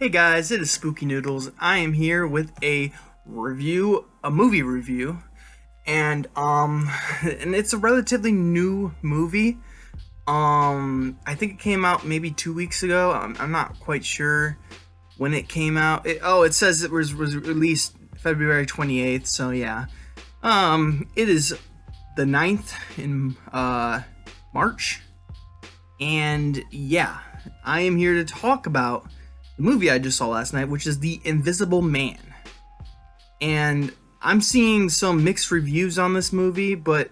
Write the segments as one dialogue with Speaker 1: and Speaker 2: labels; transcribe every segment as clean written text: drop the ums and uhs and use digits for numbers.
Speaker 1: Hey guys, it is Spooky Noodles. I am here with a movie review, and and it's a relatively new movie. I think it came out maybe 2 weeks ago. I'm not quite sure when it came out. It says it was released February 28th. So yeah, it is the 9th in March, and yeah, I am here to talk about the movie I just saw last night, which is The Invisible Man. And I'm seeing some mixed reviews on this movie, but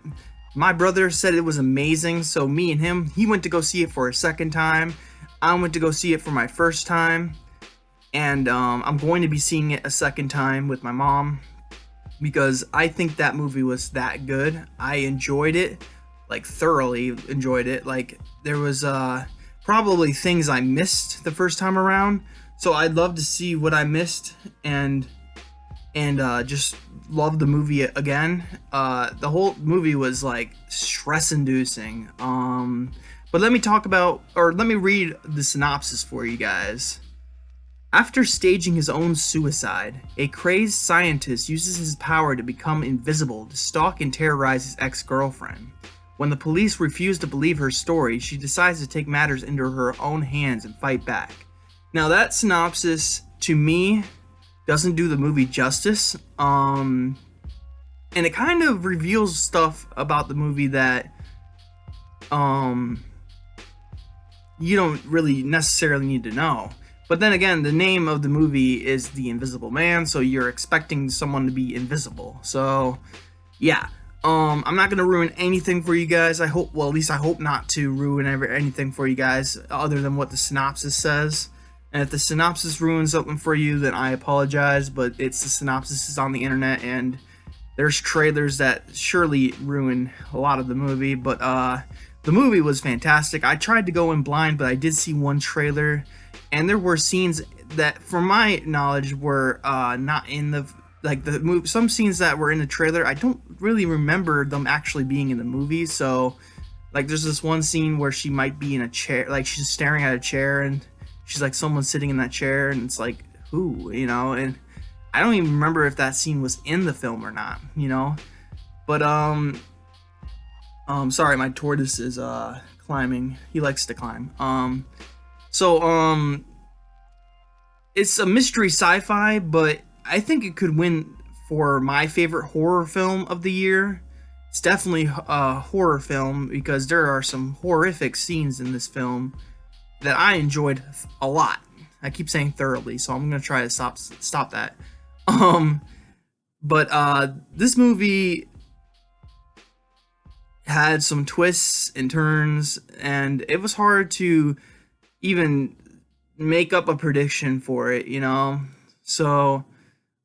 Speaker 1: my brother said it was amazing, so me and him, he went to go see it for a second time. I went to go see it for my first time, and I'm going to be seeing it a second time with my mom because I think that movie was that good. I enjoyed it, like thoroughly enjoyed it. Like there was probably things I missed the first time around, so I'd love to see what I missed and just love the movie again. The whole movie was like stress-inducing. But let me read the synopsis for you guys. After staging his own suicide, a crazed scientist uses his power to become invisible to stalk and terrorize his ex-girlfriend. When the police refuse to believe her story, she decides to take matters into her own hands and fight back. Now that synopsis, to me, doesn't do the movie justice. And it kind of reveals stuff about the movie that you don't really necessarily need to know. But then again, the name of the movie is The Invisible Man, so you're expecting someone to be invisible. So, yeah. I'm not gonna ruin anything for you guys. At least I hope not to ruin anything for you guys other than what the synopsis says. And if the synopsis ruins something for you, then I apologize, but the synopsis is on the internet, and there's trailers that surely ruin a lot of the movie. But the movie was fantastic. I tried to go in blind, but I did see one trailer, and there were scenes that, from my knowledge, were not in the movie. Some scenes that were in the trailer, I don't really remember them actually being in the movie. So, like, there's this one scene where she might be in a chair, like she's staring at a chair, and she's like, someone's sitting in that chair, and it's like, who, and I don't even remember if that scene was in the film or not, but sorry, my tortoise is climbing. He likes to climb. It's a mystery sci-fi, but I think it could win for my favorite horror film of the year. It's definitely a horror film because there are some horrific scenes in this film that I enjoyed a lot. I keep saying thoroughly, so I'm gonna try to stop that. But this movie had some twists and turns, and it was hard to even make up a prediction for it, So,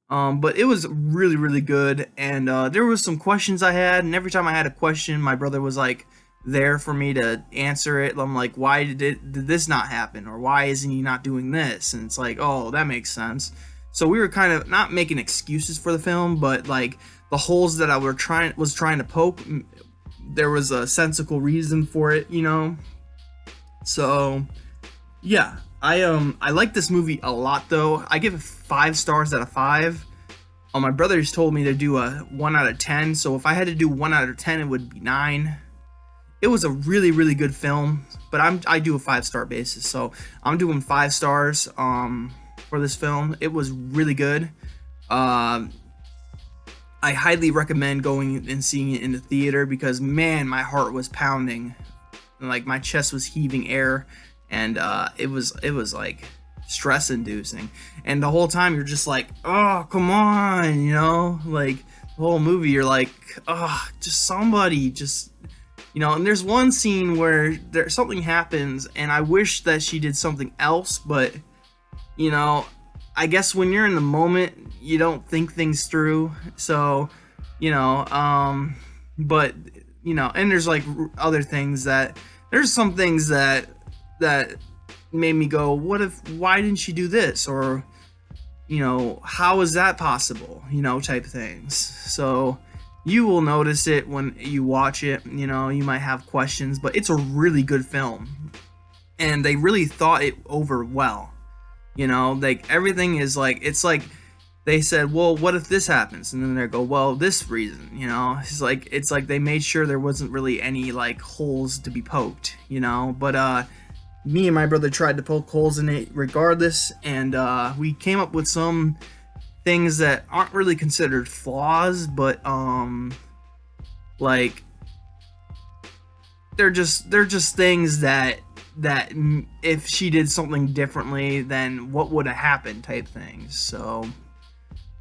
Speaker 1: but it was really, really good, and there was some questions I had, and every time I had a question, my brother was like there for me to answer it. I'm like, why did this not happen, or why isn't he not doing this? And it's like, oh, that makes sense. So we were kind of not making excuses for the film, but like the holes that I was trying to poke, there was a sensible reason for it, So yeah, I like this movie a lot though. I give it 5 stars out of 5. My brother's told me to do a 1 out of 10, so if I had to do 1 out of 10, it would be 9. It was a really, really good film, but I do a 5-star basis, so I'm doing 5 stars for this film. It was really good. I highly recommend going and seeing it in the theater because, man, my heart was pounding, like my chest was heaving air, and it was like stress-inducing. And the whole time you're just like, oh, come on, like the whole movie you're like, oh, just somebody, just. And there's one scene where something happens, and I wish that she did something else, but, I guess when you're in the moment, you don't think things through, so, but, and there's, like, other things there's some things that made me go, why didn't she do this, or, how is that possible, type things, so. You will notice it when you watch it, you might have questions, but it's a really good film, and they really thought it over well. You know, like everything is like, it's like they said, well, what if this happens? And then they go, well, this reason, you know. It's like they made sure there wasn't really any like holes to be poked, you know. But me and my brother tried to poke holes in it regardless, and we came up with some things that aren't really considered flaws, but like they're just things that if she did something differently, then what would have happened type things. So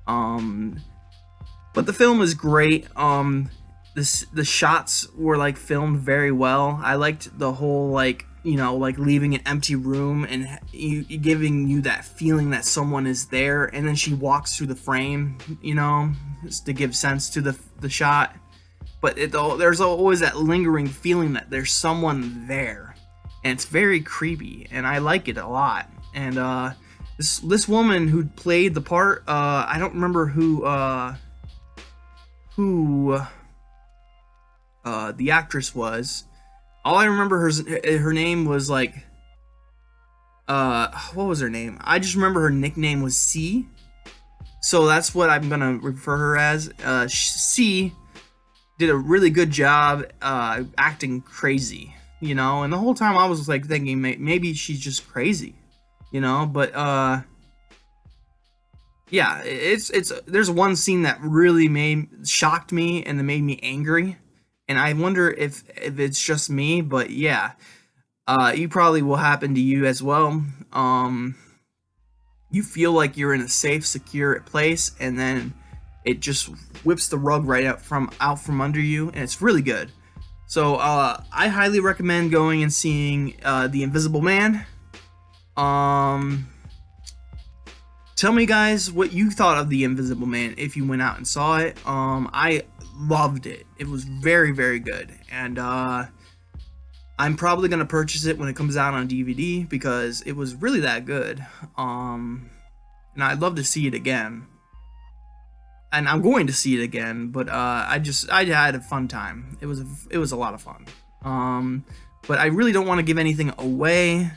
Speaker 1: but the film is great. The shots were like filmed very well. I liked the whole, like, you know, like leaving an empty room and giving you that feeling that someone is there, and then she walks through the frame, you know, just to give sense to the shot. But there's always that lingering feeling that there's someone there, and it's very creepy, and I like it a lot. And this woman who played the part, I don't remember who the actress was. All I remember, her name was like, what was her name? I just remember her nickname was C. So that's what I'm gonna refer her as. C did a really good job acting crazy, you know. And the whole time I was like thinking maybe she's just crazy, you know. But yeah, it's there's one scene that really shocked me and that made me angry. And I wonder if it's just me, but yeah, you probably will happen to you as well. You feel like you're in a safe, secure place, and then it just whips the rug right out from under you, and it's really good. So I highly recommend going and seeing The Invisible Man. Tell me, guys, what you thought of The Invisible Man if you went out and saw it. I loved it. It was very, very good. And I'm probably going to purchase it when it comes out on DVD because it was really that good. And I'd love to see it again. And I'm going to see it again, but I had a fun time. It was a lot of fun. But I really don't want to give anything away,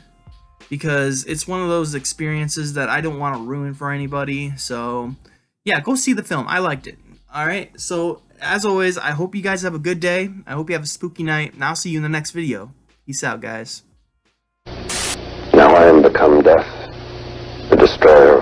Speaker 1: because it's one of those experiences that I don't want to ruin for anybody. So yeah, go see the film. I liked it. Alright, so as always, I hope you guys have a good day. I hope you have a spooky night, and I'll see you in the next video. Peace out, guys.
Speaker 2: Now I am become death, the destroyer